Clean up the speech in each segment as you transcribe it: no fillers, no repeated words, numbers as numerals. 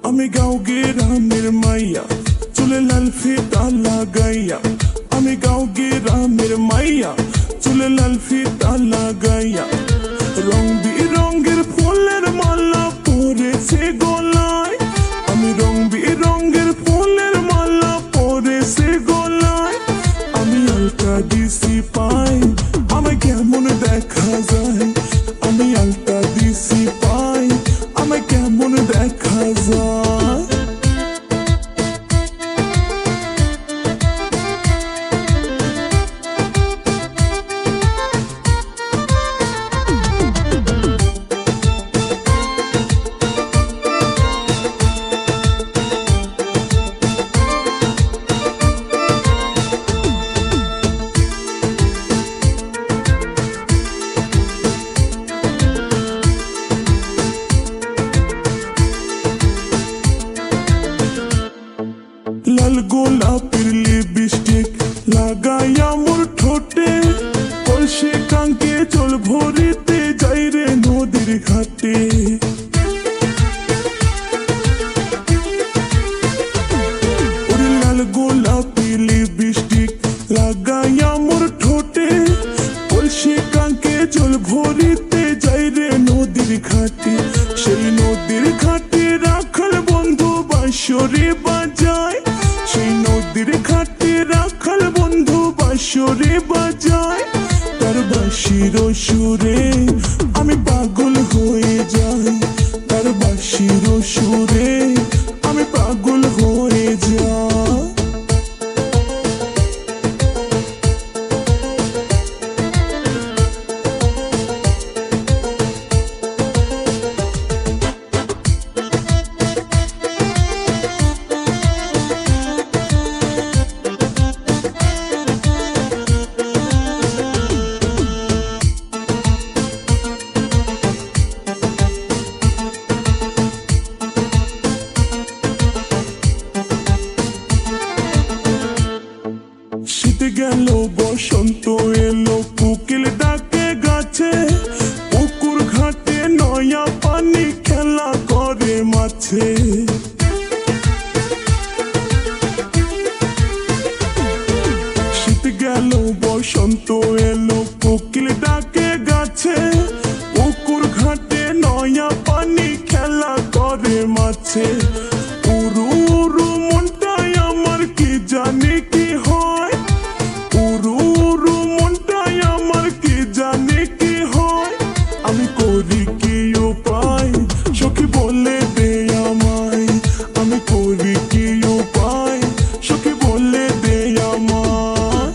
আমি গাঁও গ্রামের মাইয়া, চুলে লাল ফিতা লাগাইয়া। আমি গাঁও গ্রামের মাইয়া, চুলে লাল ফিতা লাগাইয়া। রং বিরঙের ফুলের মালা পরেছে গলায়। আমি রং বিরঙের ফুলের মালা পরেছে গলায়। আমি আলতা দিছি পাই, আমায় কেমন দেখা যায়। আমি আলতা দিছি পাই, আমায় কেমন দেখা যায়। লাল গোলাপের লিপস্টিক লাগাইয়া মোর ঠোঁটে। কলসি কাঙ্কে জল ভরিতে যাই রে নদীর ঘাটে। ওরে লাল গোলাপের লিপস্টিক লাগাইয়া মোর ঠোঁটে। কলসি কাঙ্কে জল ভরিতে যাই রে নদীর ঘাটে। সেই নদীর ঘাটে রাখাল বন্ধু বাঁশরি বাজায়। সেই নদীর ঘাটে রাখাল বন্ধু বাঁশরি বাজায়। তার বাঁশির সুরে আমি পাগল হয়ে যাই। তার বাঁশির সুরে আমি পাগল হয়ে যাই। শীত গেল বসন্ত এলো, কোকিল ডাকে গাছে। পুকুর ঘাটে নয়া পানি খেলা করে মাছে। শীত গেল বসন্ত এলো, কোকিল ডাকে গাছে। পুকুর ঘাটে নয়া পানি খেলা করে মাছে। উরু উরু মনটাই আমার কি জানি কি হয়। উরু উরু মনটাই আমার কি জানি কি হয়। আমি করি কি উপায় সখী বলে দে আমায়। আমি করি কি উপায় সখী বলে দে আমায়।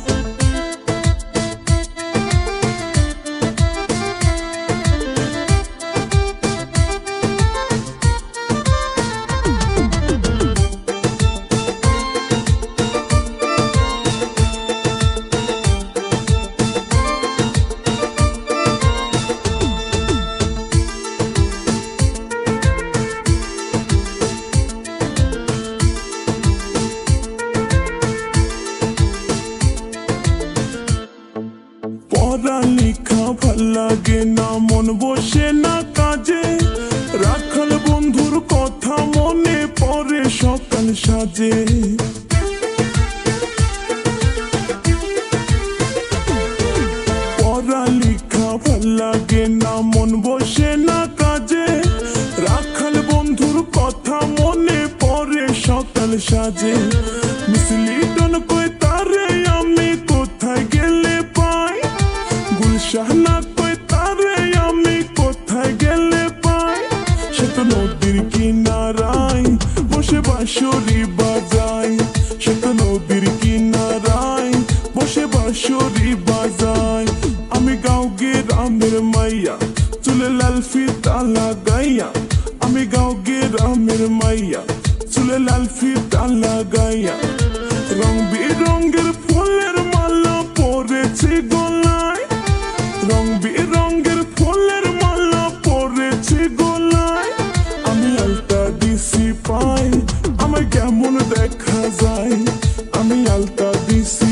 পড়ালেখা ভাল লাগে না, মন বসে না কাজে। রাখাল বন্ধুর কথা মনে পড়ে সকাল সাজে। পড়ালেখা ভাল লাগে না, মন বসে না কাজে। রাখাল বন্ধুর কথা মনে পড়ে সকাল সাজে। মিসলি ডন কই তারে আমি কোথায় গেলে পাই। গুলশাহনা কই তারে আমি কোথায় গেলে পাই। সে তো নদীর কিনারায় বসে বাঁশরি বাজায়। সে তো নদীর কিনারায় বসে বাঁশরি বাজায়। আমি গাঁও গ্রামের মাইয়া, চুলে লাল ফিতা লাগাইয়া। আমি গাঁও গ্রামের মাইয়া, চুলে লাল ফিতা লাগাইয়া। রং বিরঙের ফুলের মালা পরেছে গলায়। রং বিরঙের ফুলের মালা পরেছে গলায়। আমি আলতা দিছি পাই, আমায় কেমন দেখা যায়। আমি আলতা দিছি